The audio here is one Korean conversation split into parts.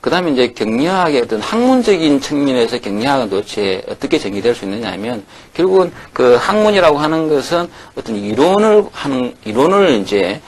그 다음에 이제 경리학의 어떤 학문적인 측면에서 경리학은 도대체 어떻게 정의될 수 있느냐 하면, 결국은 그 학문이라고 하는 것은 어떤 이론을 이제,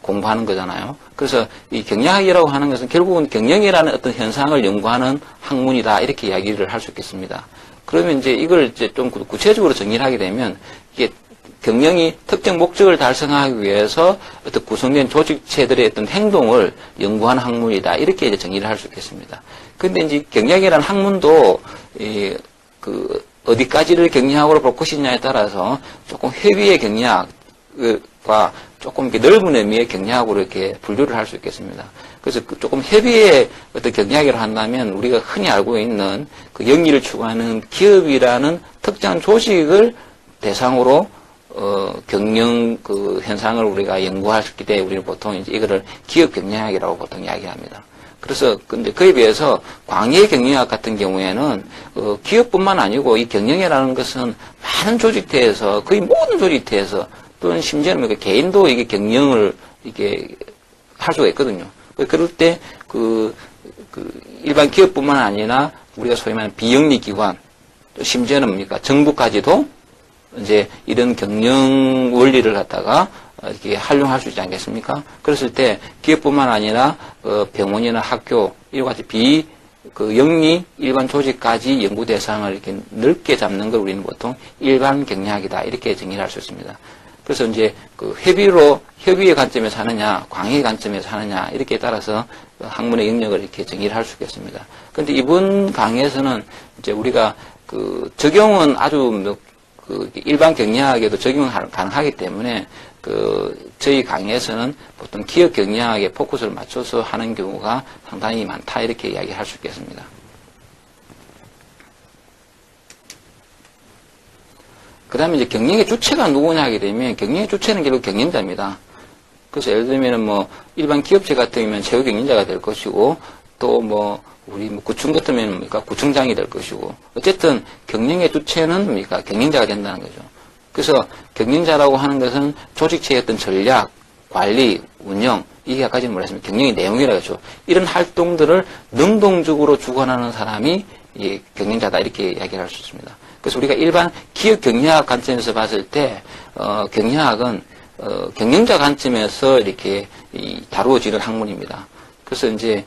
공부하는 거잖아요. 그래서 이 경리학이라고 하는 것은 결국은 경영이라는 어떤 현상을 연구하는 학문이다. 이렇게 이야기를 할 수 있겠습니다. 그러면 이제 이걸 이제 좀 구체적으로 정의를 하게 되면, 이게 경영이 특정 목적을 달성하기 위해서 어떤 구성된 조직체들의 어떤 행동을 연구하는 학문이다. 이렇게 이제 정의를 할 수 있겠습니다. 근데 이제 경영이라는 학문도, 어디까지를 경영학으로 볼 것이냐에 따라서 조금 회비의 경영학과 조금 이렇게 넓은 의미의 경영학으로 이렇게 분류를 할 수 있겠습니다. 그래서 조금 회비의 어떤 경영학이라고 한다면 우리가 흔히 알고 있는 그 영리를 추구하는 기업이라는 특정 조직을 대상으로 경영 그 현상을 우리가 연구했기 때문에 우리는 보통 이제 이거를 기업 경영학이라고 보통 이야기합니다. 그래서 근데 그에 비해서 광해 경영학 같은 경우에는 기업뿐만 아니고 이 경영이라는 것은 많은 조직체에서 거의 모든 조직체에서 또는 심지어는 그 개인도 이게 경영을 이게 할 수가 있거든요. 그럴 때 일반 기업뿐만 아니라 우리가 소위 말하는 비영리 기관, 심지어는 뭡니까 정부까지도 이제 이런 경영 원리를 갖다가 이렇게 활용할 수 있지 않겠습니까? 그랬을 때 기업뿐만 아니라 병원이나 학교 이와 같이 영리 일반 조직까지 연구 대상을 이렇게 넓게 잡는 걸 우리는 보통 일반 경영학이다 이렇게 정의를 할 수 있습니다. 그래서 이제 협의의 관점에서 하느냐, 광해의 관점에서 하느냐 이렇게 따라서 학문의 영역을 이렇게 정의를 할 수 있겠습니다. 그런데 이번 강의에서는 이제 우리가 적용은 아주 일반 경영학에도 적용 가능하기 때문에 저희 강의에서는 보통 기업 경영학에 포커스를 맞춰서 하는 경우가 상당히 많다 이렇게 이야기할 수 있겠습니다. 그 다음에 이제 경영의 주체가 누구냐 하게 되면 경영의 주체는 결국 경영자입니다. 그래서 예를 들면 일반 기업체 같은 경우는 최고 경영자가 될 것이고 또 우리 구청 같으면 뭡니까? 구청장이 될 것이고, 어쨌든 경영의 주체는 뭡니까? 경영자가 된다는 거죠. 그래서 경영자라고 하는 것은 조직체의 어떤 전략, 관리, 운영, 이게 아까 전에 말했습니다. 경영의 내용이라고 하죠. 이런 활동들을 능동적으로 주관하는 사람이 경영자다 이렇게 이야기를 할 수 있습니다. 그래서 우리가 일반 기업 경영학 관점에서 봤을 때 경영학은 경영자 관점에서 이렇게 다루어지는 학문입니다. 그래서 이제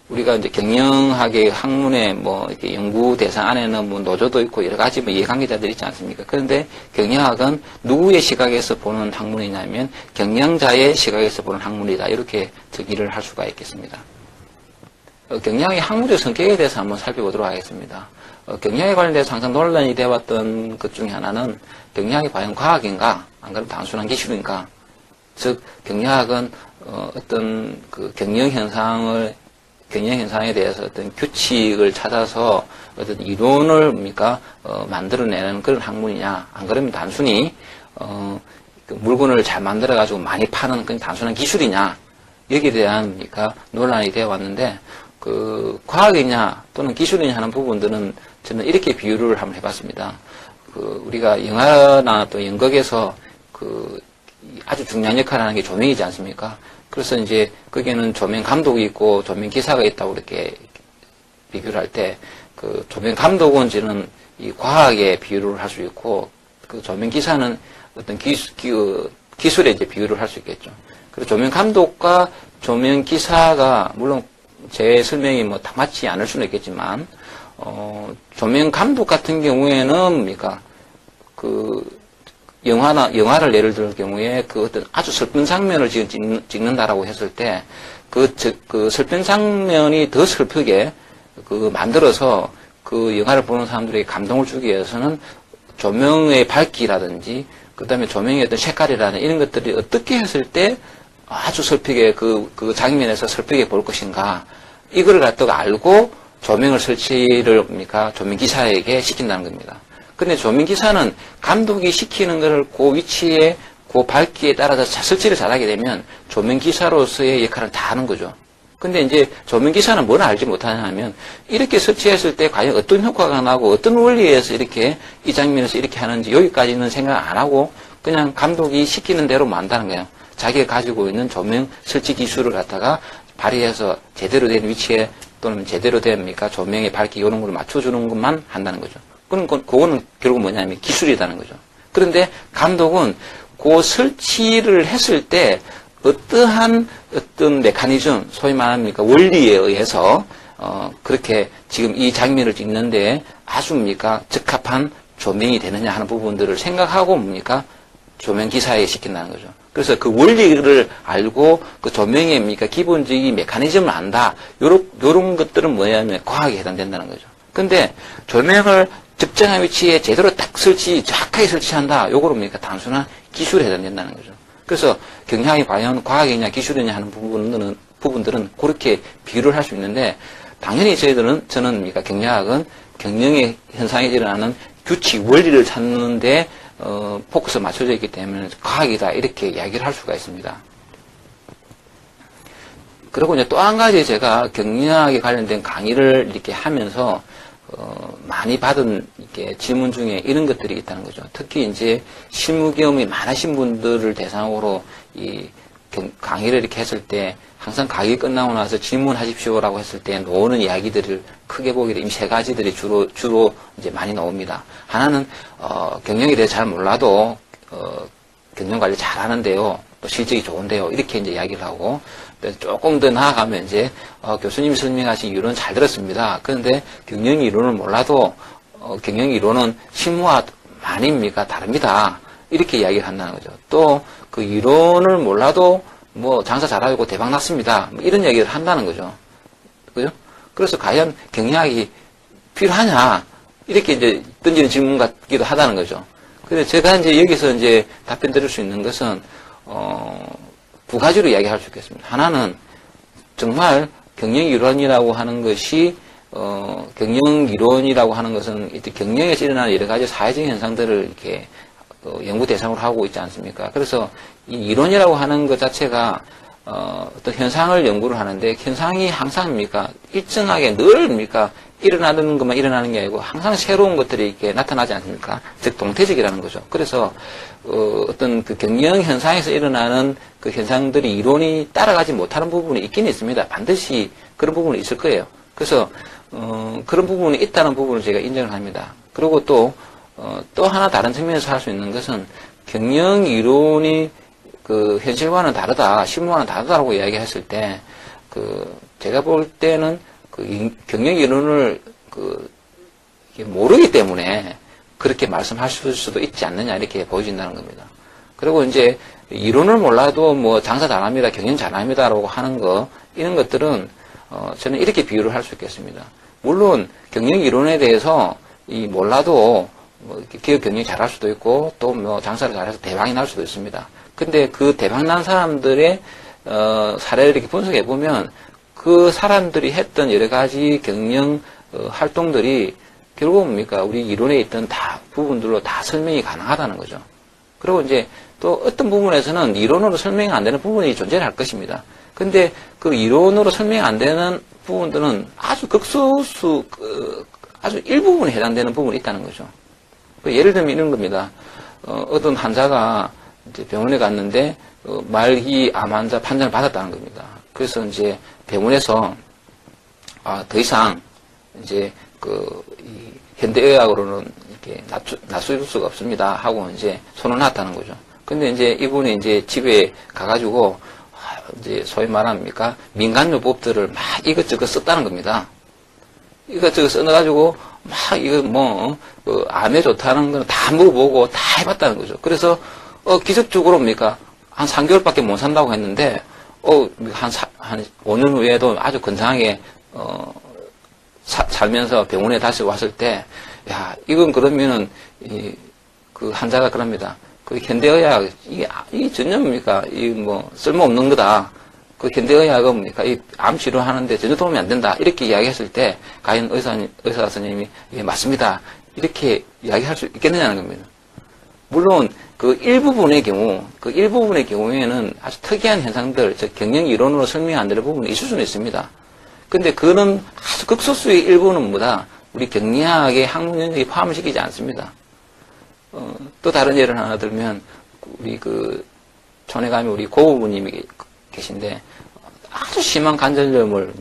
우리가 이제 경영학의 학문의 이렇게 연구 대상 안에는 노조도 있고 여러 가지 이해관계자들이 있지 않습니까? 그런데 경영학은 누구의 시각에서 보는 학문이냐면 경영자의 시각에서 보는 학문이다. 이렇게 정의를 할 수가 있겠습니다. 경영학의 학문적 성격에 대해서 한번 살펴보도록 하겠습니다. 경영에 관련돼서 항상 논란이 되어왔던 것 중에 하나는 경영학이 과연 과학인가? 안 그러면 단순한 기술인가? 즉, 경영학은 어떤 경영 현상에 대해서 어떤 규칙을 찾아서 어떤 이론을 만들어내는 그런 학문이냐? 안 그러면 단순히 물건을 잘 만들어가지고 많이 파는 그런 단순한 기술이냐? 여기에 대한 논란이 되어왔는데 과학이냐 또는 기술이냐 하는 부분들은 저는 이렇게 비유를 한번 해봤습니다. 우리가 영화나 또 연극에서 아주 중요한 역할을 하는 게 조명이지 않습니까? 그래서 이제 거기에는 조명 감독이 있고 조명 기사가 있다고 이렇게 비교를 할 때 조명 감독은 저는 이 과학에 비유를 할 수 있고 조명 기사는 어떤 기술에 이제 비유를 할 수 있겠죠. 그래서 조명 감독과 조명 기사가 물론 제 설명이 다 맞지 않을 수는 있겠지만 조명 감독 같은 경우에는 영화를 예를 들 경우에 어떤 아주 슬픈 장면을 찍는다라고 했을 때 그 슬픈 장면이 더 슬프게 만들어서 영화를 보는 사람들에게 감동을 주기 위해서는 조명의 밝기라든지 그 다음에 조명의 어떤 색깔이라든지 이런 것들이 어떻게 했을 때 아주 슬프게 그 장면에서 슬프게 볼 것인가 이걸 갖다가 알고 조명을 설치를 조명 기사에게 시킨다는 겁니다. 근데 조명 기사는 감독이 시키는 것을 그 위치에 그 밝기에 따라서 설치를 잘하게 되면 조명 기사로서의 역할을 다 하는 거죠. 근데 이제 조명 기사는 뭘 알지 못하냐 하면 이렇게 설치했을 때 과연 어떤 효과가 나고 어떤 원리에서 이렇게 이 장면에서 이렇게 하는지 여기까지는 생각 안 하고 그냥 감독이 시키는 대로 만다는 거예요. 자기가 가지고 있는 조명 설치 기술을 갖다가 발휘해서 제대로 된 위치에 또는 제대로 됩니까? 조명의 밝기 이런 걸 맞춰주는 것만 한다는 거죠. 그거는 결국 뭐냐면 기술이라는 거죠. 그런데 감독은 그 설치를 했을 때 어떠한 어떤 메커니즘, 소위 말합니까? 원리에 의해서, 그렇게 지금 이 장면을 찍는데 아주 적합한 조명이 되느냐 하는 부분들을 생각하고 조명 기사에 시킨다는 거죠. 그래서 그 원리를 알고 그 조명의 기본적인 메커니즘을 안다. 요런 것들은 뭐냐면 과학에 해당된다는 거죠. 근데 조명을 적정한 위치에 제대로 딱 정확하게 설치한다. 요거로 단순한 기술에 해당된다는 거죠. 그래서 경영학이 과연 과학이냐 기술이냐 하는 부분들은 그렇게 비교를 할 수 있는데, 당연히 저는 경영학은 경영의 현상에 일어나는 규칙, 원리를 찾는데 포커스가 맞춰져 있기 때문에 과학이다 이렇게 이야기를 할 수가 있습니다. 그리고 이제 또 한 가지 제가 경영학에 관련된 강의를 이렇게 하면서 많이 받은 질문 중에 이런 것들이 있다는 거죠. 특히 이제 실무 경험이 많으신 분들을 대상으로 이 강의를 이렇게 했을 때 항상 강의 끝나고 나서 질문하십시오라고 했을 때 나오는 이야기들을 크게 보게 되면 세 가지들이 주로 이제 많이 나옵니다. 하나는 경영에 대해 잘 몰라도 경영 관리 잘 하는데요, 또 실적이 좋은데요, 이렇게 이제 이야기를 하고, 조금 더 나아가면 이제 교수님이 설명하신 이론은 잘 들었습니다. 그런데 경영 이론을 몰라도 경영 이론은 실무와 많이 다릅니다. 이렇게 이야기를 한다는 거죠. 또 그 이론을 몰라도 장사 잘하고 대박 났습니다. 이런 얘기를 한다는 거죠. 그죠? 그래서 과연 경영학이 필요하냐? 이렇게 이제 던지는 질문 같기도 하다는 거죠. 근데 제가 이제 여기서 이제 답변 드릴 수 있는 것은, 두 가지로 이야기할 수 있겠습니다. 하나는 정말 경영 이론이라고 하는 것이, 경영 이론이라고 하는 것은 경영에서 일어나는 여러 가지 사회적인 현상들을 이렇게 연구 대상으로 하고 있지 않습니까? 그래서 이 이론이라고 하는 것 자체가 어떤 현상을 연구를 하는데, 현상이 항상 일정하게 늘 일어나는 것만 일어나는 게 아니고 항상 새로운 것들이 이렇게 나타나지 않습니까? 즉 동태적이라는 거죠. 그래서 어떤 그 경영 현상에서 일어나는 그 현상들이 이론이 따라가지 못하는 부분이 있긴 있습니다. 반드시 그런 부분이 있을 거예요. 그래서 그런 부분이 있다는 부분을 제가 인정을 합니다. 그리고 또 하나 다른 측면에서 할 수 있는 것은 경영 이론이 그 현실과는 다르다, 실무와는 다르다라고 이야기했을 때, 제가 볼 때는 경영 이론을 모르기 때문에 그렇게 말씀하실 수도 있지 않느냐 이렇게 보여진다는 겁니다. 그리고 이제 이론을 몰라도 장사 잘합니다, 경영 잘합니다라고 하는 이런 것들은 저는 이렇게 비유를 할 수 있겠습니다. 물론 경영 이론에 대해서 몰라도 기업 경영이 잘할 수도 있고 또 장사를 잘해서 대박이 날 수도 있습니다. 근데 그 대박 난 사람들의 사례를 이렇게 분석해 보면 그 사람들이 했던 여러 가지 경영 활동들이 결국 우리 이론에 있던 부분들로 다 설명이 가능하다는 거죠. 그리고 이제 또 어떤 부분에서는 이론으로 설명이 안 되는 부분이 존재할 것입니다. 근데 그 이론으로 설명이 안 되는 부분들은 아주 극소수, 아주 일부분에 해당되는 부분이 있다는 거죠. 예를 들면 이런 겁니다. 어떤 환자가 이제 병원에 갔는데 말기 암 환자 판정을 받았다는 겁니다. 그래서 이제 병원에서 더 이상 이제 이 현대의학으로는 이렇게 낫줄 수가 없습니다 하고 이제 손을 놨다는 거죠. 근데 이제 이분이 이제 집에 가가지고 이제 소위 말합니까 민간요법들을 막 이것저것 썼다는 겁니다. 이것저것 써가지고 막 이거 암에 좋다는 건 다 먹어보고 다 해봤다는 거죠. 그래서 기적적으로 한 3개월밖에 못 산다고 했는데 한 5년 후에도 아주 건강하게 살면서 병원에 다시 왔을 때, 야, 이건 그러면은 그 환자가 그럽니다. 그 현대의학 이게 전혀 쓸모없는 거다. 그 현대의학은 이 암 치료하는데 전혀 도움이 안 된다. 이렇게 이야기했을 때 과연 의사 선생님이 예, 맞습니다. 이렇게 이야기할 수 있겠느냐는 겁니다. 물론 그 일부분의 경우에는 아주 특이한 현상들, 즉 경영 이론으로 설명 안 되는 부분이 있을 수는 있습니다. 근데 그는 아주 극소수의 일부는 우리 경리학의 학문 영역에 포함을 시키지 않습니다. 또 다른 예를 하나 들면 우리 촌에 가면 우리 고부님이 계신데 아주 심한 관절염을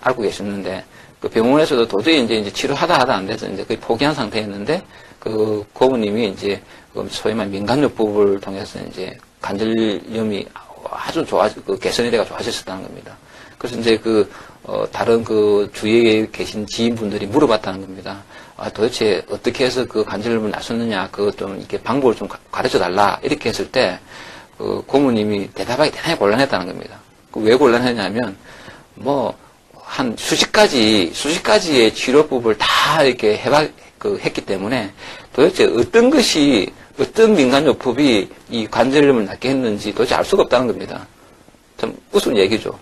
앓고 계셨는데, 그 병원에서도 도저히 이제 치료하다 하다 안 돼서 이제 거의 포기한 상태였는데, 그 고모님이 이제 소위 말 민간요법을 통해서 이제 관절염이 아주 개선이 돼가 좋아졌었다는 겁니다. 그래서 이제 다른 주위에 계신 지인분들이 물어봤다는 겁니다. 도대체 어떻게 해서 그 관절염을 나섰느냐, 좀 이렇게 방법을 좀 가르쳐 달라. 이렇게 했을 때, 고모님이 대답하기 대단히 곤란했다는 겁니다. 왜 곤란했냐면, 한 수십 가지의 치료법을 다 이렇게 했기 때문에 도대체 어떤 민간요법이 이 관절염을 낫게 했는지 도대체 알 수가 없다는 겁니다. 참 우스운 얘기죠.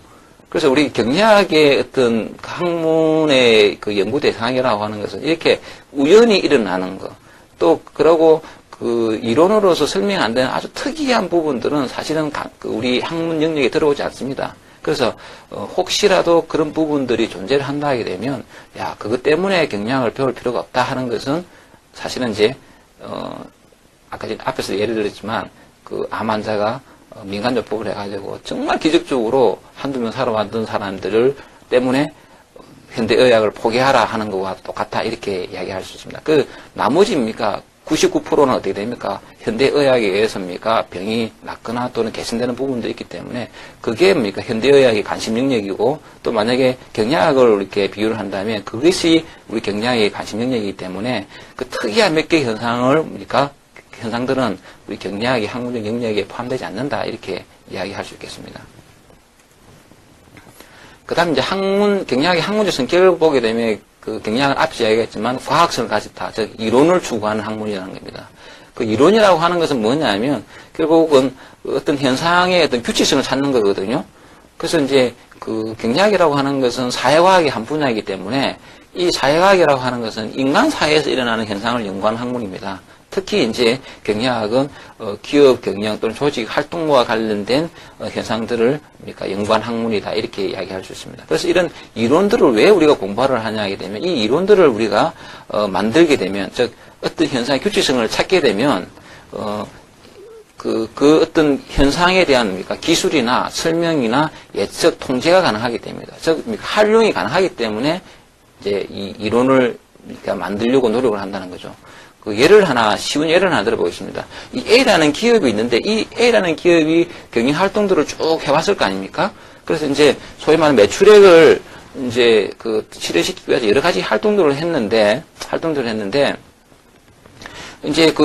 그래서 우리 경리학의 어떤 학문의 연구 대상이라고 하는 것은 이렇게 우연히 일어나는 거, 또 그러고 이론으로서 설명 안 되는 아주 특이한 부분들은 사실은 우리 학문 영역에 들어오지 않습니다. 그래서 혹시라도 그런 부분들이 존재를 한다 하게 되면 그것 때문에 경리학을 배울 필요가 없다 하는 것은 사실은 이제 아까 앞에서 예를 들었지만 암 환자가 민간요법을 해가지고 정말 기적적으로 한두 명 살아왔던 사람들을 때문에 현대의학을 포기하라 하는 것과 똑같다 이렇게 이야기할 수 있습니다. 나머지입니까? 99%는 어떻게 됩니까? 현대의학에 의해서입니까? 병이 낫거나 또는 개선되는 부분도 있기 때문에 그게 현대의학의 관심 영역이고 또 만약에 경리학을 이렇게 비유를 한다면 그것이 우리 경리학의 관심 영역이기 때문에 특이한 몇 개의 현상들은 우리 경리학의 학문적 영역에 포함되지 않는다 이렇게 이야기할 수 있겠습니다. 그 다음에 이제 경리학의 학문적 성격을 보게 되면 경리학은 앞서 이야기했지만 과학성을 가졌다. 즉, 이론을 추구하는 학문이라는 겁니다. 이론이라고 하는 것은 뭐냐면, 결국은 어떤 현상의 어떤 규칙성을 찾는 거거든요. 그래서 이제 경리학이라고 하는 것은 사회과학의 한 분야이기 때문에 이 사회과학이라고 하는 것은 인간 사회에서 일어나는 현상을 연구하는 학문입니다. 특히 이제 경리학은 기업 경영 또는 조직 활동과 관련된 현상들을 연구한 학문이다 이렇게 이야기할 수 있습니다. 그래서 이런 이론들을 왜 우리가 공부를 하냐 하게 되면 이 이론들을 우리가 만들게 되면 즉 어떤 현상의 규칙성을 찾게 되면 어떤 현상에 대한 기술이나 설명이나 예측 통제가 가능하게 됩니다. 즉 활용이 가능하기 때문에 이제 이 이론을 만들려고 노력을 한다는 거죠. 쉬운 예를 하나 들어보겠습니다. 이 A라는 기업이 있는데, 이 A라는 기업이 경영 활동들을 쭉 해왔을 거 아닙니까? 그래서 이제, 소위 말하는 매출액을 이제, 실현시키기 위해서 여러 가지 활동들을 했는데, 이제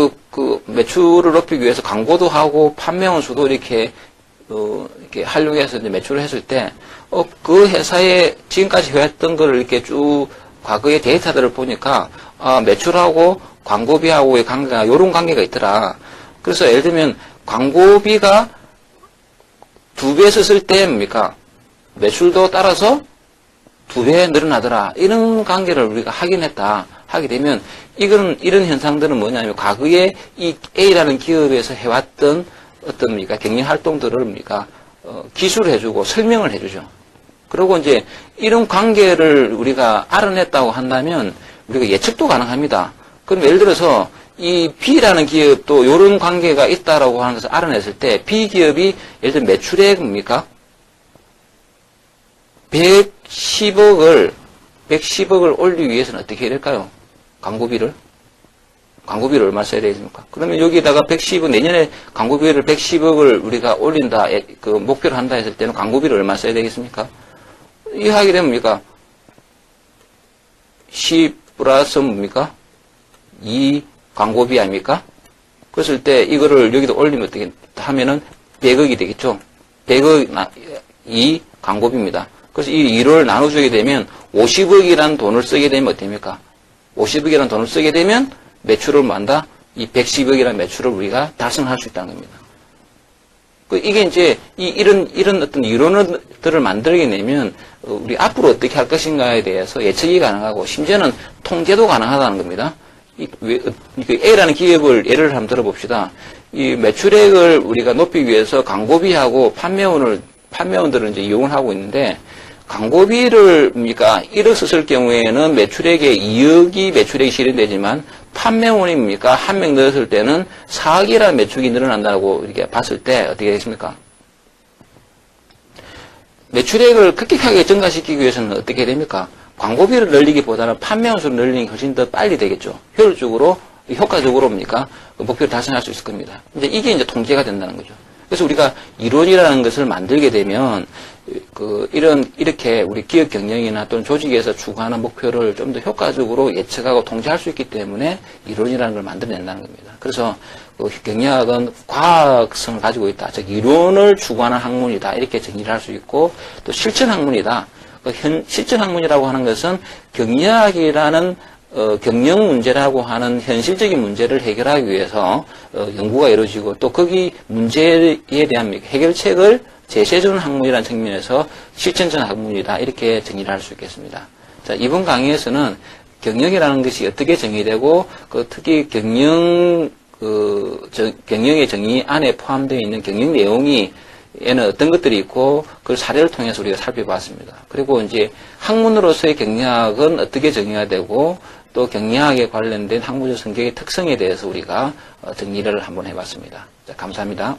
매출을 높이기 위해서 광고도 하고, 판매원 수도 이렇게 활용해서 이제 매출을 했을 때, 그 회사에 지금까지 해왔던 거를 이렇게 쭉 과거의 데이터들을 보니까, 매출하고 광고비하고의 관계가 이런 관계가 있더라. 그래서 예를 들면 광고비가 2배 썼을 때 뭡니까? 매출도 따라서 2배 늘어나더라. 이런 관계를 우리가 확인했다. 하게 되면 이런 현상들은 뭐냐면 과거에 이 A라는 기업에서 해왔던 어떤 경영 활동들을 기술을 해주고 설명을 해주죠. 그리고 이제 이런 관계를 우리가 알아냈다고 한다면 우리가 예측도 가능합니다. 그럼 예를 들어서 이 B라는 기업도 이런 관계가 있다라고 하는 것을 알아냈을 때 B 기업이 예를 들어 매출액 뭡니까? 110억을 올리기 위해서는 어떻게 해야 될까요? 광고비를 얼마 써야 되겠습니까? 그러면 여기다가 110억, 내년에 광고비를 110억을 우리가 올린다, 목표를 한다 했을 때는 광고비를 얼마 써야 되겠습니까? 이 하게 되면 뭡니까? 10 플러스 뭡니까? 2 광고비 아닙니까? 그랬을 때 이거를 여기다 올리면 어떻게 하면은 100억이 되겠죠? 100억 2 광고비입니다. 그래서 이 2를 나눠주게 되면 50억이라는 돈을 쓰게 되면 어떻습니까? 50억이라는 돈을 쓰게 되면 매출을 만다? 이 110억이라는 매출을 우리가 달성할 수 있다는 겁니다. 이게 이제 이런 어떤 이론들을 만들게 되면 우리 앞으로 어떻게 할 것인가에 대해서 예측이 가능하고 심지어는 통제도 가능하다는 겁니다. A라는 기업을 예를 한번 들어봅시다. 이 매출액을 우리가 높이기 위해서 광고비하고 판매원들을 이제 이용을 하고 있는데 광고비를 1억 썼을 경우에는 매출액에 2억이 매출액이 실현되지만 판매원이 한 명 넣었을 때는 4억이라는 매출이 늘어난다고 이렇게 봤을 때 어떻게 되겠습니까? 매출액을 급격하게 증가시키기 위해서는 어떻게 됩니까? 광고비를 늘리기보다는 판매 원수를 늘리는 게 훨씬 더 빨리 되겠죠. 효율적으로, 효과적으로입니까? 그 목표를 달성할 수 있을 겁니다. 이게 이제 통계가 된다는 거죠. 그래서 우리가 이론이라는 것을 만들게 되면, 이렇게 우리 기업 경영이나 또는 조직에서 추구하는 목표를 좀 더 효과적으로 예측하고 통제할 수 있기 때문에 이론이라는 걸 만들어낸다는 겁니다. 그래서 경영학은 과학성을 가지고 있다. 즉, 이론을 추구하는 학문이다. 이렇게 정의를 할 수 있고, 또 실천 학문이다. 실천 학문이라고 하는 것은 경영학이라는 경영 문제라고 하는 현실적인 문제를 해결하기 위해서 연구가 이루어지고 또 거기 문제에 대한 해결책을 제시해주는 학문이라는 측면에서 실천적 학문이다. 이렇게 정의를 할 수 있겠습니다. 자, 이번 강의에서는 경영이라는 것이 어떻게 정의되고 특히 경영의 정의 안에 포함되어 있는 경영 내용이 에는 어떤 것들이 있고 그 사례를 통해서 우리가 살펴봤습니다. 그리고 이제 학문으로서의 경영학은 어떻게 정의가 되고 또 경영학에 관련된 학문적 성격의 특성에 대해서 우리가 정리를 한번 해봤습니다. 자, 감사합니다.